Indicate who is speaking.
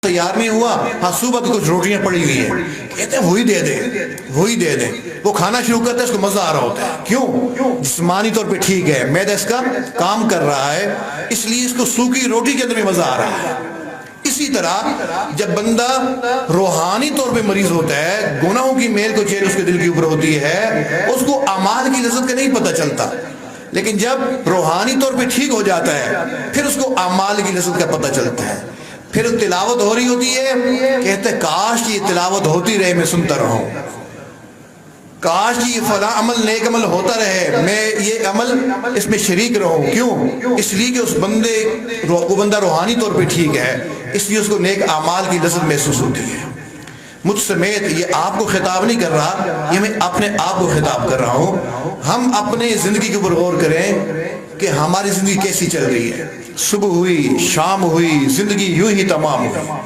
Speaker 1: تیار نہیں ہوا، ہاں صبح تو کچھ روٹیاں پڑی ہوئی ہیں، کہتے ہیں وہی دے دیں، وہی دے دیں۔ وہ کھانا شروع کرتا ہے، اس کو مزہ آ رہا ہوتا ہے، کیوں؟ جسمانی طور پہ ٹھیک ہے، معدہ اس کا کام کر رہا ہے، اس لیے اس کو سوکھی روٹی کے اندر بھی مزہ آ رہا ہے۔ اسی طرح جب بندہ روحانی طور پہ مریض ہوتا ہے، گناہوں کی میل کو چیل اس کے دل کے اوپر ہوتی ہے، اس کو اعمال کی لذت کا نہیں پتہ چلتا، لیکن جب روحانی طور پہ ٹھیک ہو جاتا ہے پھر اس کو اعمال کی لذت کا پتہ چلتا ہے۔ پھر تلاوت ہو رہی ہوتی ہے، کہتے ہیں کاش یہ تلاوت ہوتی رہے، میں سنتا رہوں، کاش یہ فلاں عمل نیک عمل ہوتا رہے، میں یہ عمل اس میں شریک رہوں۔ کیوں؟ اس لیے کہ اس وہ بندہ روحانی طور پہ ٹھیک ہے، اس لیے اس کو نیک اعمال کی لذت محسوس ہوتی ہے۔ مجھ سمیت یہ آپ کو خطاب نہیں کر رہا، یہ میں اپنے آپ کو خطاب کر رہا ہوں۔ ہم اپنے زندگی کے اوپر غور کریں کہ ہماری زندگی کیسی چل رہی ہے، صبح ہوئی، شام ہوئی، زندگی یوں ہی تمام ہوئی۔